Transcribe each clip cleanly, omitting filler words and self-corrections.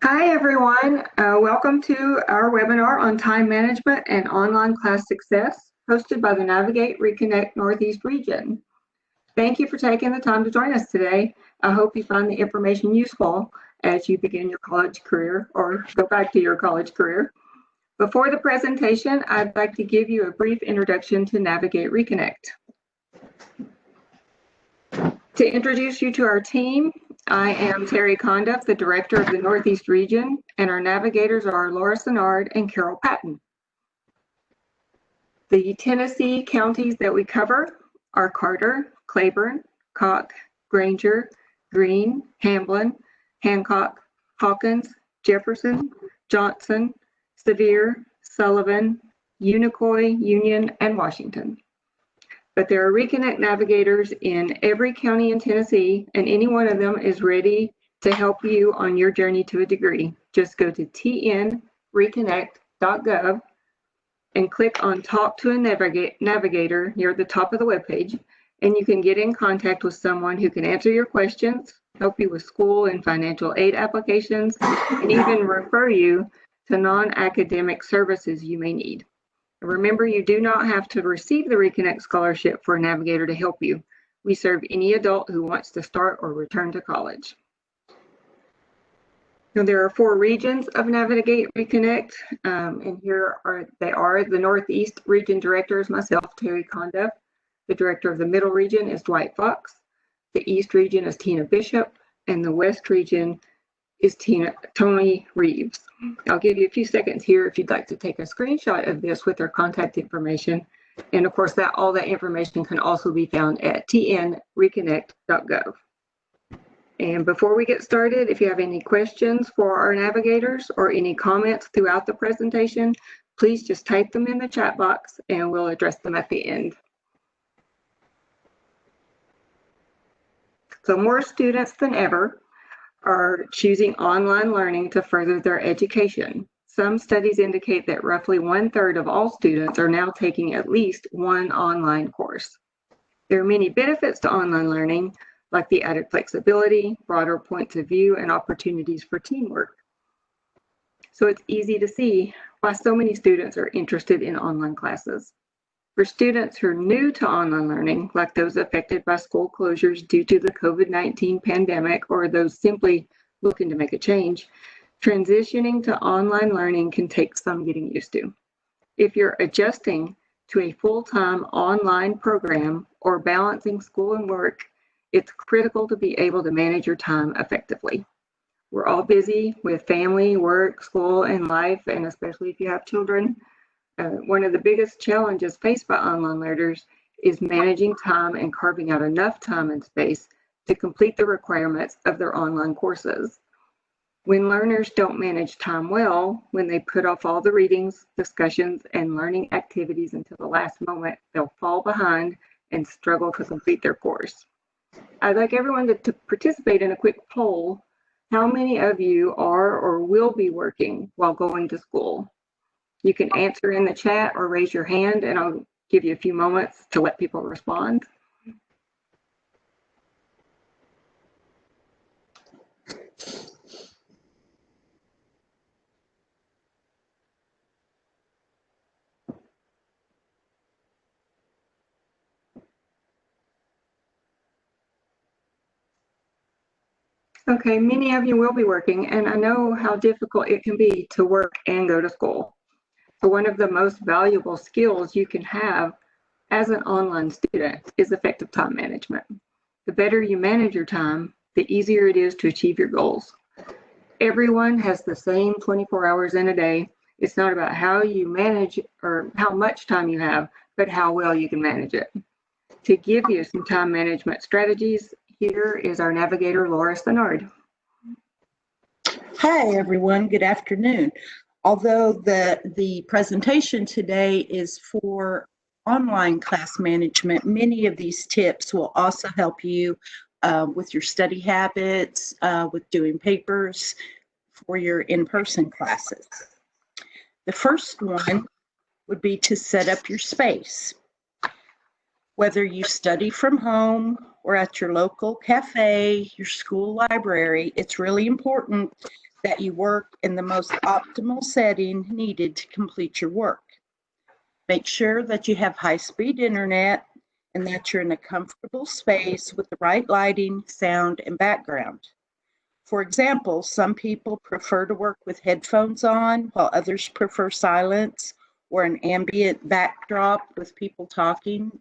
Hi, everyone. Welcome to our webinar on time management and online class success, hosted by the Navigate Reconnect Northeast region. Thank you for taking the time to join us today. I hope you find the information useful as you begin your college career or go back to your college career. Before the presentation, I'd like to give you a brief introduction to Navigate Reconnect. To introduce you to our team, I am Terry Conduff, the Director of the Northeast Region, and our navigators are Laura Sennard and Carol Patton. The Tennessee counties that we cover are Carter, Claiborne, Cocke, Granger, Greene, Hamblin, Hancock, Hawkins, Jefferson, Johnson, Sevier, Sullivan, Unicoi, Union, and Washington. But there are Reconnect navigators in every county in Tennessee, and any one of them is ready to help you on your journey to a degree. Just go to tnreconnect.gov and click on Talk to a Navigator near the top of the webpage, and you can get in contact with someone who can answer your questions, help you with school and financial aid applications, and even refer you to non-academic services you may need. Remember, you do not have to receive the Reconnect Scholarship for a navigator to help you. We serve any adult who wants to start or return to college. Now, there are 4 regions of Navigate Reconnect, and here they are. The Northeast Region Director is myself, Terry Conduff. The Director of the Middle Region is Dwight Fox. The East Region is Tina Bishop, and the West Region is Tony Reeves. I'll give you a few seconds here if you'd like to take a screenshot of this with their contact information. And of course, all that information can also be found at tnreconnect.gov. And before we get started, if you have any questions for our navigators or any comments throughout the presentation, please just type them in the chat box and we'll address them at the end. So more students than ever are choosing online learning to further their education. Some studies indicate that roughly 1/3 of all students are now taking at least one online course. There are many benefits to online learning, like the added flexibility, broader points of view, and opportunities for teamwork. So it's easy to see why so many students are interested in online classes. For students who are new to online learning, like those affected by school closures due to the COVID-19 pandemic, or those simply looking to make a change, transitioning to online learning can take some getting used to. If you're adjusting to a full-time online program or balancing school and work, it's critical to be able to manage your time effectively. We're all busy with family, work, school, and life, and especially if you have children. One of the biggest challenges faced by online learners is managing time and carving out enough time and space to complete the requirements of their online courses. When learners don't manage time well, when they put off all the readings, discussions, and learning activities until the last moment, they'll fall behind and struggle to complete their course. I'd like everyone to participate in a quick poll. How many of you are or will be working while going to school? You can answer in the chat or raise your hand, and I'll give you a few moments to let people respond. Okay, many of you will be working, and I know how difficult it can be to work and go to school. So one of the most valuable skills you can have as an online student is effective time management. The better you manage your time, the easier it is to achieve your goals. Everyone has the same 24 hours in a day. It's not about how you manage or how much time you have, but how well you can manage it. To give you some time management strategies, here is our navigator, Laura Sennard. Hi, everyone. Good afternoon. Although the presentation today is for online class management, many of these tips will also help you with your study habits, with doing papers for your in-person classes. The first one would be to set up your space. Whether you study from home or at your local cafe, your school library, it's really important that you work in the most optimal setting needed to complete your work. Make sure that you have high-speed internet and that you're in a comfortable space with the right lighting, sound, and background. For example, some people prefer to work with headphones on, while others prefer silence or an ambient backdrop with people talking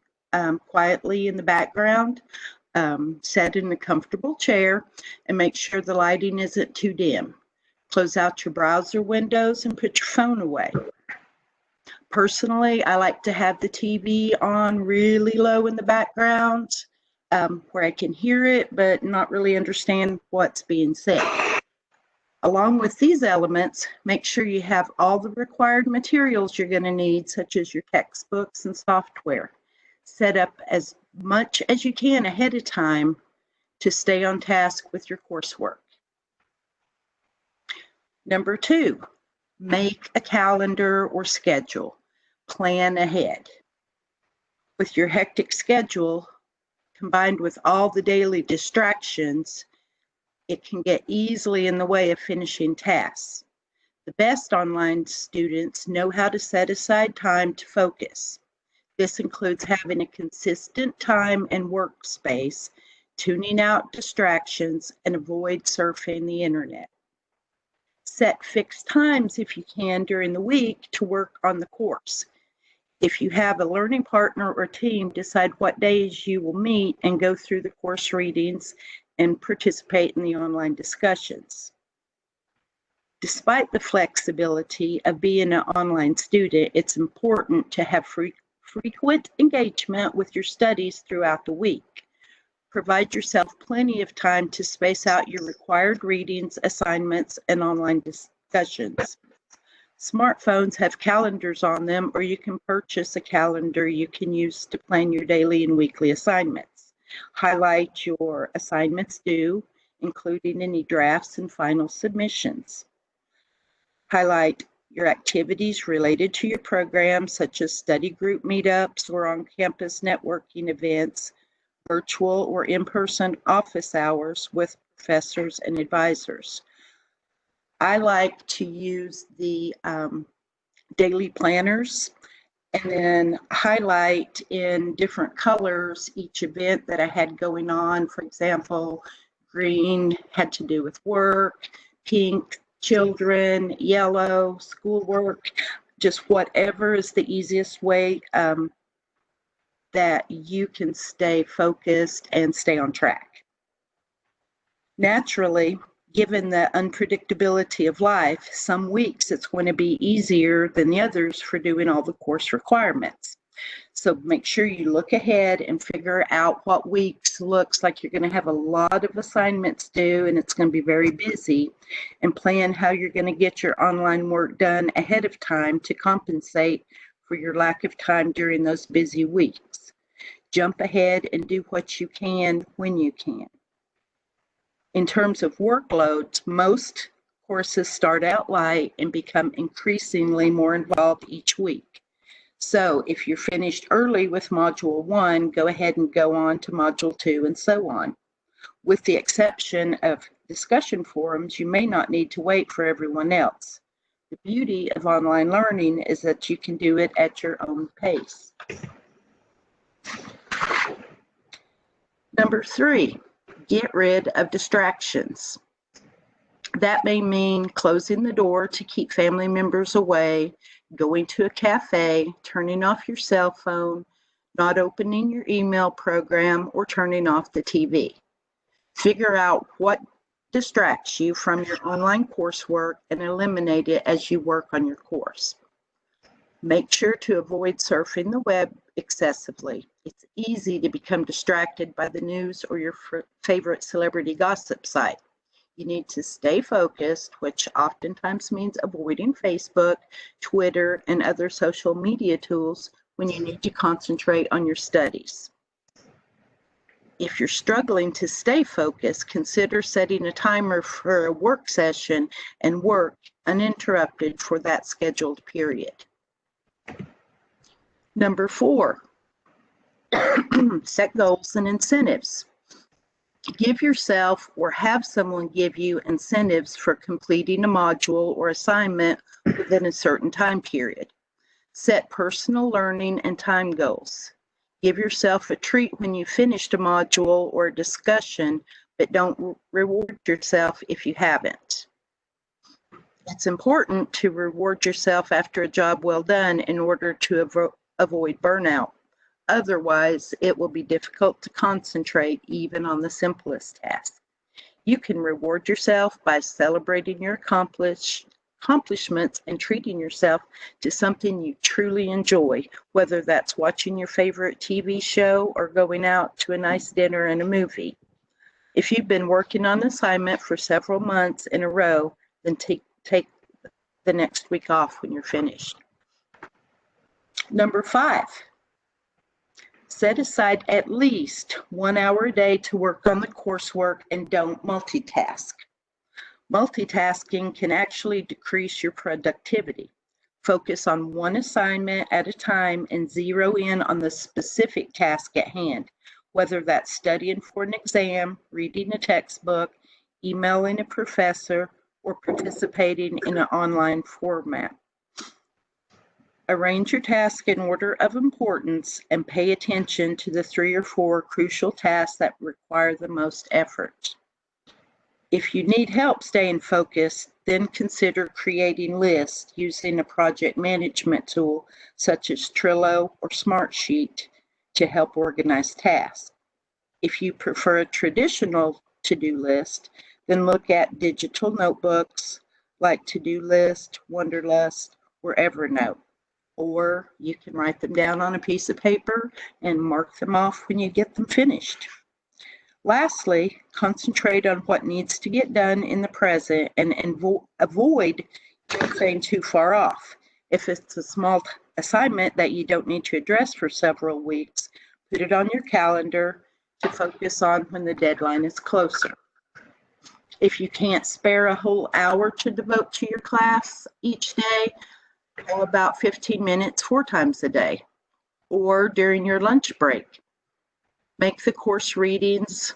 quietly in the background. Sit in a comfortable chair and make sure the lighting isn't too dim. Close out your browser windows and put your phone away. Personally, I like to have the TV on really low in the background where I can hear it but not really understand what's being said. Along with these elements, make sure you have all the required materials you're going to need, such as your textbooks and software. Set up as much as you can ahead of time to stay on task with your coursework. Number 2, make a calendar or schedule. Plan ahead. With your hectic schedule, combined with all the daily distractions, it can get easily in the way of finishing tasks. The best online students know how to set aside time to focus. This includes having a consistent time and workspace, tuning out distractions, and avoid surfing the internet. Set fixed times if you can during the week to work on the course. If you have a learning partner or team, decide what days you will meet and go through the course readings and participate in the online discussions. Despite the flexibility of being an online student, it's important to have frequent engagement with your studies throughout the week. Provide yourself plenty of time to space out your required readings, assignments, and online discussions. Smartphones have calendars on them, or you can purchase a calendar you can use to plan your daily and weekly assignments. Highlight your assignments due, including any drafts and final submissions. Highlight your activities related to your program, such as study group meetups or on-campus networking events, virtual or in-person office hours with professors and advisors. I like to use the daily planners and then highlight in different colors each event that I had going on. For example, green had to do with work, pink, children, yellow, schoolwork, just whatever is the easiest way that you can stay focused and stay on track. Naturally, given the unpredictability of life, some weeks it's going to be easier than the others for doing all the course requirements. So make sure you look ahead and figure out what weeks looks like you're going to have a lot of assignments due and it's going to be very busy, and plan how you're going to get your online work done ahead of time to compensate for your lack of time during those busy weeks. Jump ahead and do what you can when you can. In terms of workloads, most courses start out light and become increasingly more involved each week. So if you're finished early with Module 1, go ahead and go on to Module 2 and so on. With the exception of discussion forums, you may not need to wait for everyone else. The beauty of online learning is that you can do it at your own pace. Number 3. Get rid of distractions. That may mean closing the door to keep family members away, going to a cafe, turning off your cell phone, not opening your email program, or turning off the TV. Figure out what distracts you from your online coursework and eliminate it as you work on your course. Make sure to avoid surfing the web excessively. It's easy to become distracted by the news or your favorite celebrity gossip site. You need to stay focused, which oftentimes means avoiding Facebook, Twitter, and other social media tools when you need to concentrate on your studies. If you're struggling to stay focused, consider setting a timer for a work session and work uninterrupted for that scheduled period. Number 4, set goals and incentives. Give yourself or have someone give you incentives for completing a module or assignment within a certain time period. Set personal learning and time goals. Give yourself a treat when you finished a module or a discussion, but don't reward yourself if you haven't. It's important to reward yourself after a job well done in order to avoid burnout. Otherwise, it will be difficult to concentrate even on the simplest tasks. You can reward yourself by celebrating your accomplishments and treating yourself to something you truly enjoy, whether that's watching your favorite TV show or going out to a nice dinner and a movie. If you've been working on an assignment for several months in a row, then take the next week off when you're finished. Number 5, set aside at least 1 hour a day to work on the coursework and don't multitask. Multitasking can actually decrease your productivity. Focus on one assignment at a time and zero in on the specific task at hand, whether that's studying for an exam, reading a textbook, emailing a professor, or participating in an online format. Arrange your task in order of importance and pay attention to the 3 or 4 crucial tasks that require the most effort. If you need help staying focused, then consider creating lists using a project management tool such as Trello or Smartsheet to help organize tasks. If you prefer a traditional to-do list, then look at digital notebooks like Todoist, Wunderlist, or Evernote. Or you can write them down on a piece of paper and mark them off when you get them finished. Lastly, concentrate on what needs to get done in the present and avoid anything too far off. If it's a small assignment that you don't need to address for several weeks, put it on your calendar to focus on when the deadline is closer. If you can't spare a whole hour to devote to your class each day, go about 15 minutes 4 times a day or during your lunch break. Make the course readings,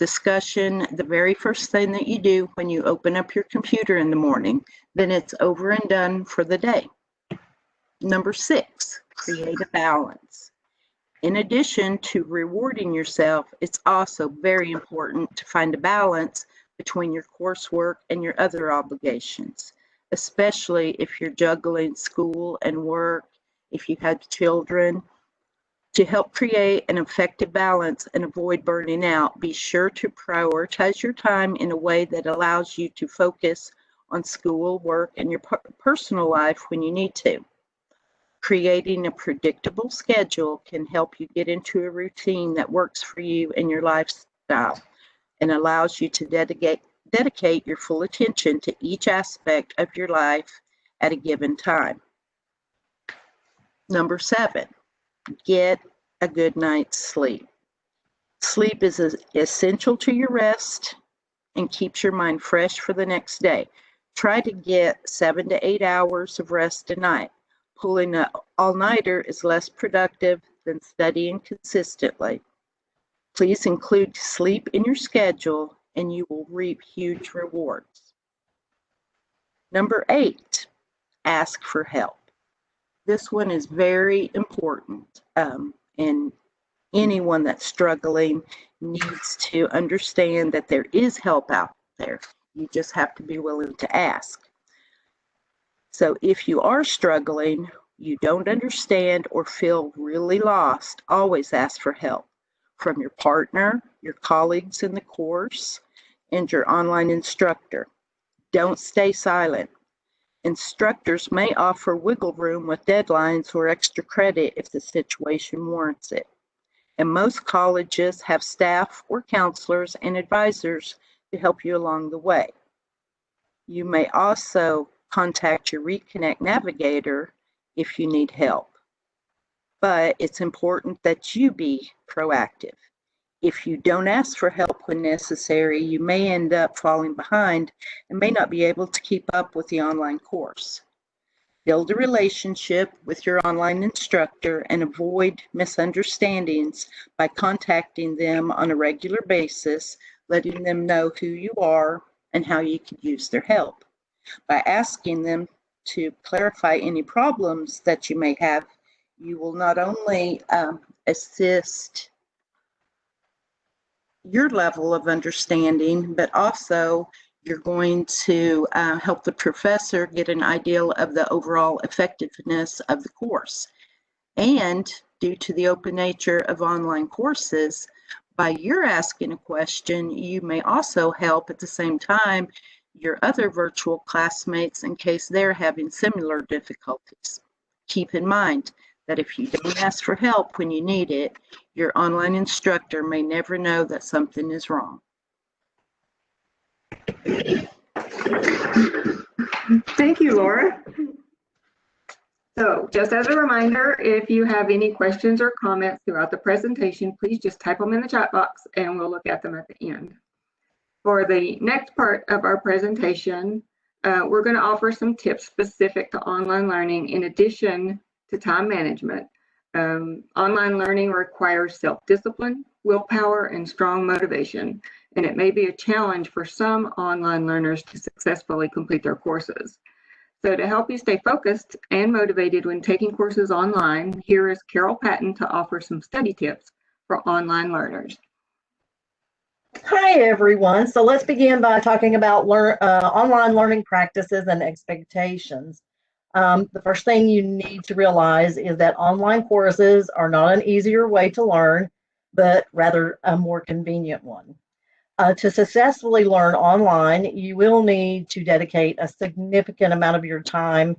discussion the very first thing that you do when you open up your computer in the morning. Then it's over and done for the day. Number 6, create a balance. In addition to rewarding yourself, it's also very important to find a balance between your coursework and your other obligations, especially if you're juggling school and work, if you have children. To help create an effective balance and avoid burning out, be sure to prioritize your time in a way that allows you to focus on school, work, and your personal life when you need to. Creating a predictable schedule can help you get into a routine that works for you and your lifestyle and allows you to dedicate your full attention to each aspect of your life at a given time. Number 7, get a good night's sleep. Sleep is essential to your rest and keeps your mind fresh for the next day. Try to get 7 to 8 hours of rest a night. Pulling an all-nighter is less productive than studying consistently. Please include sleep in your schedule and you will reap huge rewards. Number 8, ask for help. This one is very important, and anyone that's struggling needs to understand that there is help out there. You just have to be willing to ask. So if you are struggling, you don't understand, or feel really lost, always ask for help from your partner, your colleagues in the course, and your online instructor. Don't stay silent. Instructors may offer wiggle room with deadlines or extra credit if the situation warrants it. And most colleges have staff or counselors and advisors to help you along the way. You may also contact your Reconnect navigator if you need help. But it's important that you be proactive. If you don't ask for help when necessary, you may end up falling behind and may not be able to keep up with the online course. Build a relationship with your online instructor and avoid misunderstandings by contacting them on a regular basis, letting them know who you are and how you can use their help. By asking them to clarify any problems that you may have, you will not only assist your level of understanding, but also you're going to help the professor get an idea of the overall effectiveness of the course. And due to the open nature of online courses, by your asking a question, you may also help at the same time your other virtual classmates in case they're having similar difficulties. Keep in mind that if you don't ask for help when you need it, your online instructor may never know that something is wrong. Thank you, Laura. So just as a reminder, if you have any questions or comments throughout the presentation, please just type them in the chat box and we'll look at them at the end. For the next part of our presentation, we're going to offer some tips specific to online learning in addition to time management. Online learning requires self-discipline, willpower, and strong motivation, and it may be a challenge for some online learners to successfully complete their courses. So to help you stay focused and motivated when taking courses online, here is Carol Patton to offer some study tips for online learners. Hi, everyone. So let's begin by talking about online learning practices and expectations. The first thing you need to realize is that online courses are not an easier way to learn, but rather a more convenient one. To successfully learn online, you will need to dedicate a significant amount of your time,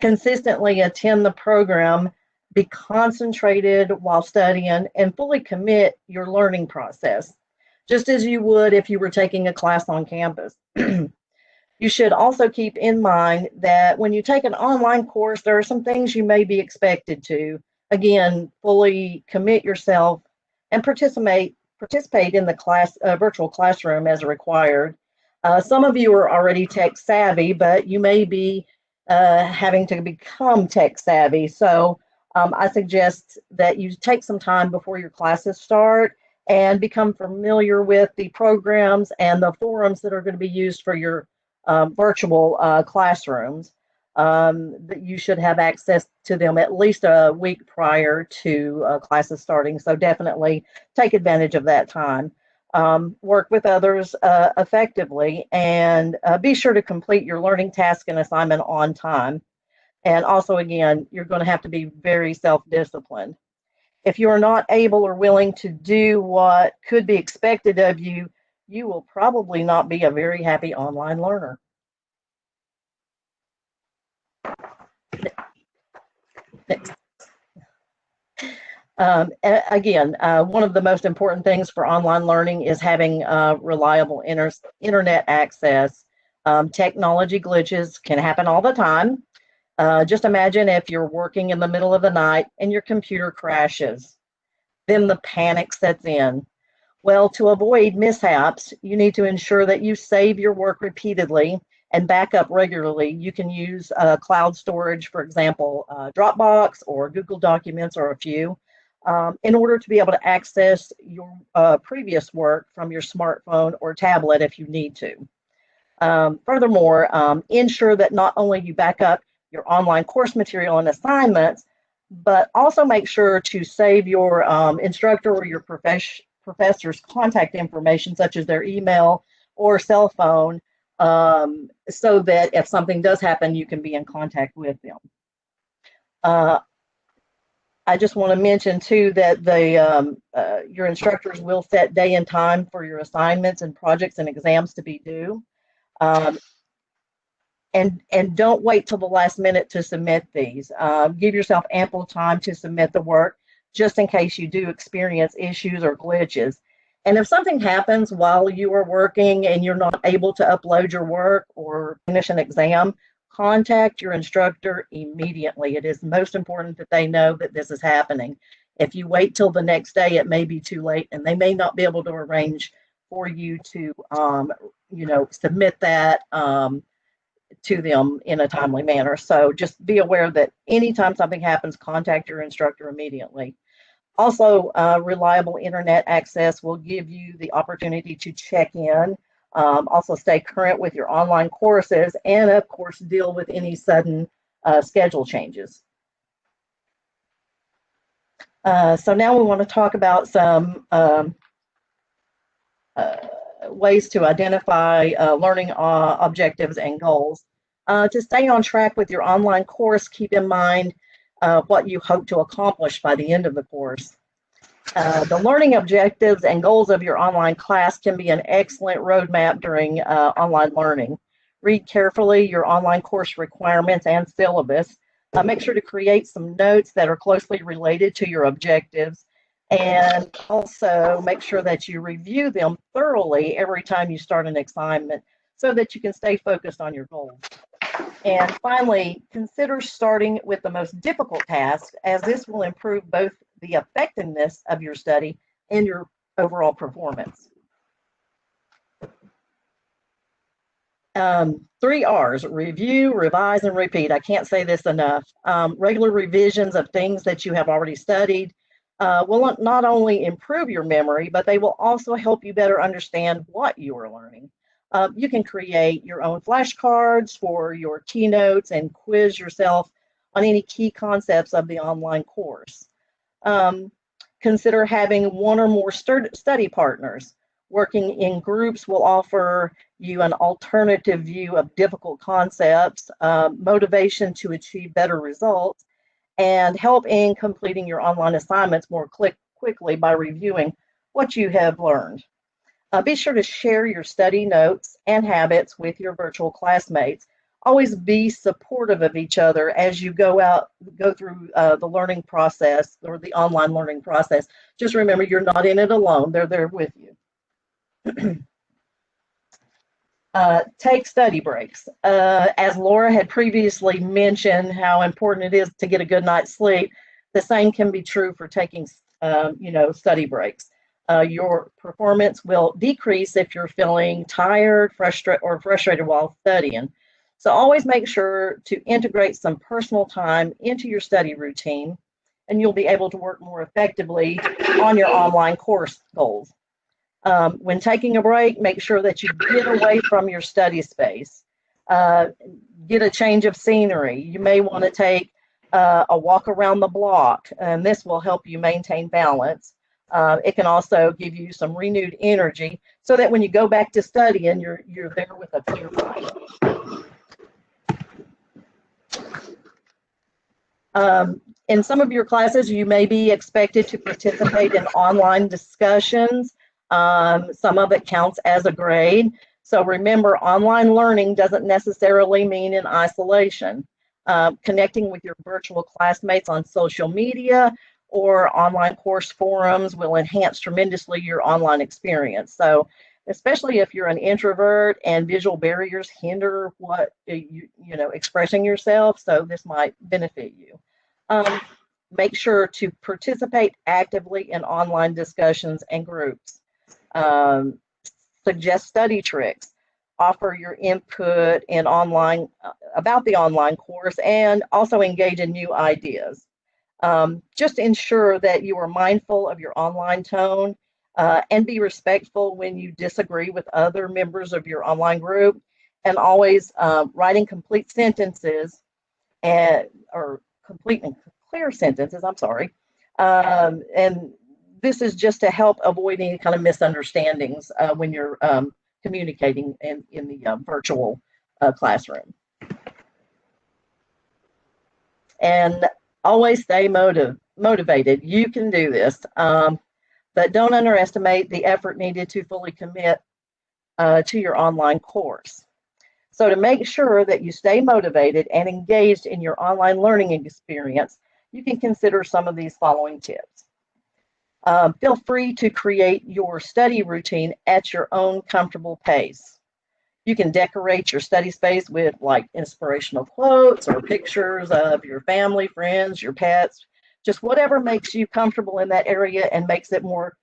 consistently attend the program, be concentrated while studying, and fully commit your learning process, just as you would if you were taking a class on campus. You should also keep in mind that when you take an online course, there are some things you may be expected to. Again, fully commit yourself and participate in the virtual classroom as required. Some of you are already tech savvy, but you may be having to become tech savvy. So I suggest that you take some time before your classes start and become familiar with the programs and the forums that are going to be used for your virtual classrooms. That you should have access to them at least a week prior to classes starting. So definitely take advantage of that time. Work with others effectively, and be sure to complete your learning task and assignment on time. And also, again, you're going to have to be very self-disciplined. If you are not able or willing to do what could be expected of you, you will probably not be a very happy online learner. Next. Again, one of the most important things for online learning is having reliable internet access. Technology glitches can happen all the time. Just imagine if you're working in the middle of the night and your computer crashes. Then the panic sets in. Well, to avoid mishaps, you need to ensure that you save your work repeatedly and back up regularly. You can use cloud storage, for example, Dropbox or Google Documents or a few, in order to be able to access your previous work from your smartphone or tablet if you need to. Furthermore, ensure that not only you back up your online course material and assignments, but also make sure to save your instructor or your professor's contact information, such as their email or cell phone, so that if something does happen, you can be in contact with them. I just want to mention too that your instructors will set day and time for your assignments and projects and exams to be due. And don't wait till the last minute to submit these. Give yourself ample time to submit the work, just in case you do experience issues or glitches. And if something happens while you are working and you're not able to upload your work or finish an exam, contact your instructor immediately. It is most important that they know that this is happening. If you wait till the next day, it may be too late, and they may not be able to arrange for you to, submit that to them in a timely manner. So just be aware that anytime something happens, contact your instructor immediately. Also, reliable internet access will give you the opportunity to check in, also stay current with your online courses, and of course, deal with any sudden schedule changes. So now we want to talk about some ways to identify learning objectives and goals. To stay on track with your online course, keep in mind what you hope to accomplish by the end of the course. The learning objectives and goals of your online class can be an excellent roadmap during online learning. Read carefully your online course requirements and syllabus. Make sure to create some notes that are closely related to your objectives, and also make sure that you review them thoroughly every time you start an assignment so that you can stay focused on your goals. And finally, consider starting with the most difficult task, as this will improve both the effectiveness of your study and your overall performance. 3 R's: review, revise, and repeat. I can't say this enough. Regular revisions of things that you have already studied will not only improve your memory, but they will also help you better understand what you are learning. You can create your own flashcards for your keynotes and quiz yourself on any key concepts of the online course. Consider having one or more study partners. Working in groups will offer you an alternative view of difficult concepts, motivation to achieve better results, and help in completing your online assignments more quickly by reviewing what you have learned. Be sure to share your study notes and habits with your virtual classmates. Always be supportive of each other as you go through the learning process or the online learning process. Just remember, you're not in it alone. They're there with you. Take study breaks. As Laura had previously mentioned, how important it is to get a good night's sleep, the same can be true for taking, study breaks. Your performance will decrease if you're feeling tired, frustrated while studying. So always make sure to integrate some personal time into your study routine, and you'll be able to work more effectively on your online course goals. When taking a break, make sure that you get away from your study space. Get a change of scenery. You may want to take a walk around the block, and this will help you maintain balance. It can also give you some renewed energy so that when you go back to studying, you're there with a clear mind. In some of your classes, you may be expected to participate in online discussions. Some of it counts as a grade. So remember, online learning doesn't necessarily mean in isolation. Connecting with your virtual classmates on social media or online course forums will enhance tremendously your online experience. So especially if you're an introvert and visual barriers hinder what expressing yourself, so this might benefit you. Make sure to participate actively in online discussions and groups. Suggest study tricks, offer your input in online about the online course, and also engage in new ideas. Just ensure that you are mindful of your online tone and be respectful when you disagree with other members of your online group, and always writing complete sentences or complete and clear sentences, and this is just to help avoid any kind of misunderstandings when you're communicating in the virtual classroom. And always stay motivated. You can do this, but don't underestimate the effort needed to fully commit to your online course. So to make sure that you stay motivated and engaged in your online learning experience, you can consider some of these following tips. Feel free to create your study routine at your own comfortable pace. You can decorate your study space with like inspirational quotes or pictures of your family, friends, your pets, just whatever makes you comfortable in that area and makes it more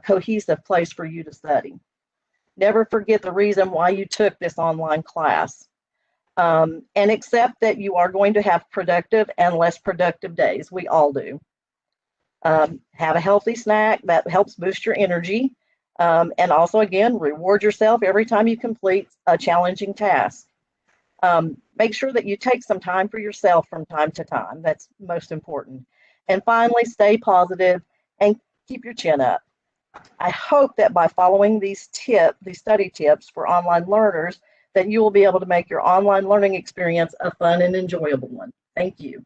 cohesive place for you to study. Never forget the reason why you took this online class. And accept that you are going to have productive and less productive days. We all do. Have a healthy snack that helps boost your energy. And also, again, reward yourself every time you complete a challenging task. Make sure that you take some time for yourself from time to time. That's most important. And finally, stay positive and keep your chin up. I hope that by following these study tips for online learners, that you will be able to make your online learning experience a fun and enjoyable one. Thank you.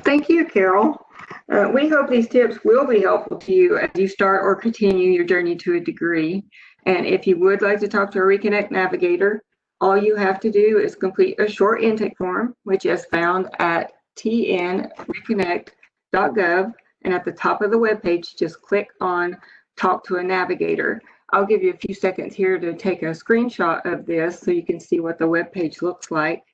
Thank you, Carol. We hope these tips will be helpful to you as you start or continue your journey to a degree. And if you would like to talk to a Reconnect navigator, all you have to do is complete a short intake form, which is found at tnreconnect.gov. And at the top of the webpage, just click on Talk to a Navigator. I'll give you a few seconds here to take a screenshot of this so you can see what the webpage looks like.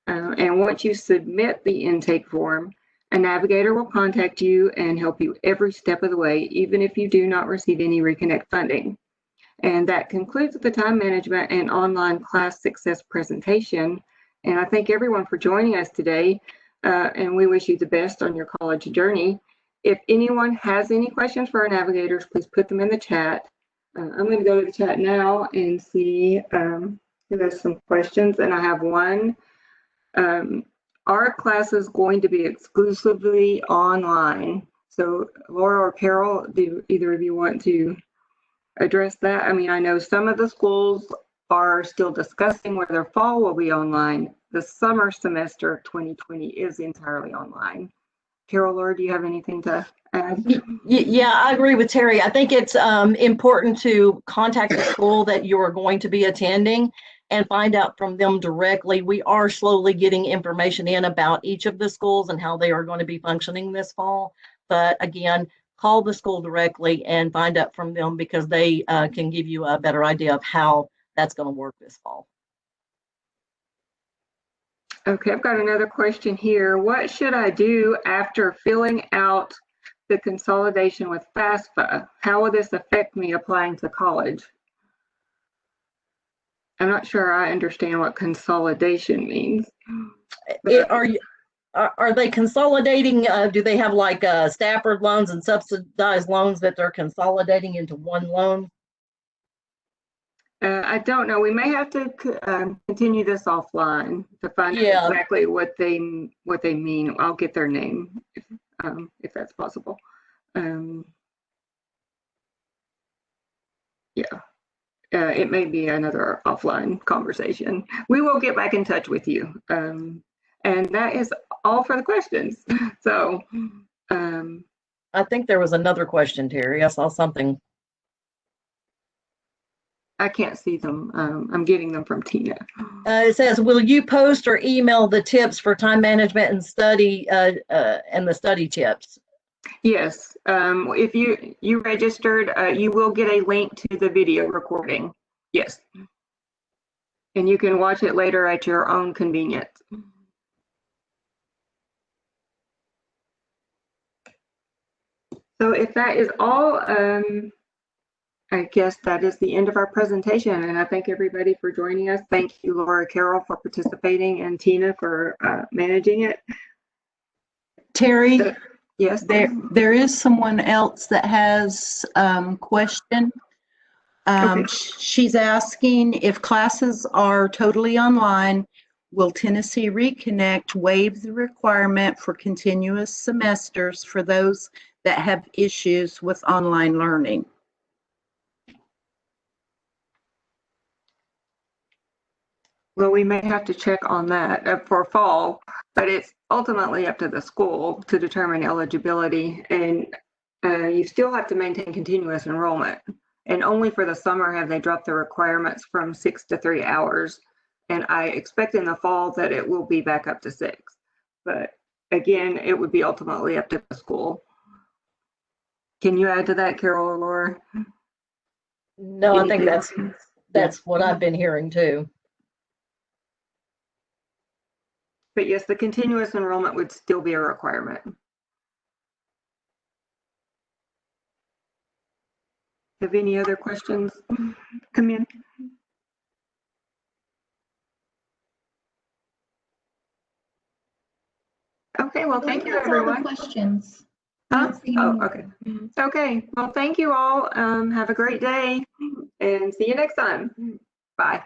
And once you submit the intake form, a navigator will contact you and help you every step of the way, even if you do not receive any Reconnect funding. And that concludes the time management and online class success presentation. And I thank everyone for joining us today, and we wish you the best on your college journey. If anyone has any questions for our navigators, please put them in the chat. I'm going to go to the chat now and see if there's some questions, and I have one. Our class is going to be exclusively online. So Laura or Carol, do either of you want to address that? I mean, I know some of the schools are still discussing whether fall will be online. The summer semester 2020 is entirely online. Carol, Laura, do you have anything to add? Yeah, I agree with Terry. I think it's important to contact the school that you are going to be attending and find out from them directly. We are slowly getting information in about each of the schools and how they are going to be functioning this fall. But again, call the school directly and find out from them, because they can give you a better idea of how that's going to work this fall. Okay, I've got another question here. What should I do after filling out the consolidation with FAFSA? How will this affect me applying to college? I'm not sure I understand what consolidation means. Are they consolidating? Do they have like Stafford loans and subsidized loans that they're consolidating into one loan? I don't know. We may have to continue this offline to find out exactly what they mean. I'll get their name if that's possible. Yeah. It may be another offline conversation. We will get back in touch with you. And that is all for the questions. So I think there was another question, Terry. I saw something. I can't see them. I'm getting them from Tina. It says, will you post or email the tips for time management and study and the study tips? Yes, if you registered, you will get a link to the video recording. Yes. And you can watch it later at your own convenience. So if that is all, I guess that is the end of our presentation, and I thank everybody for joining us. Thank you, Laura Carroll, for participating, and Tina for managing it. Terry? Yes. There is someone else that has question. Okay. She's asking, if classes are totally online, will Tennessee Reconnect waive the requirement for continuous semesters for those that have issues with online learning? Well, we may have to check on that for fall, but it's ultimately up to the school to determine eligibility, and you still have to maintain continuous enrollment. And only for the summer have they dropped the requirements from 6 to 3 hours. And I expect in the fall that it will be back up to 6. But again, it would be ultimately up to the school. Can you add to that, Carol or Laura? No, I think that's what I've been hearing too. But yes, the continuous enrollment would still be a requirement. Have any other questions come in? Okay, well, thank you, That's all the everyone. questions. Huh? Don't see any Oh, more. okay. Okay, well, thank you all. Have a great day and see you next time. Bye.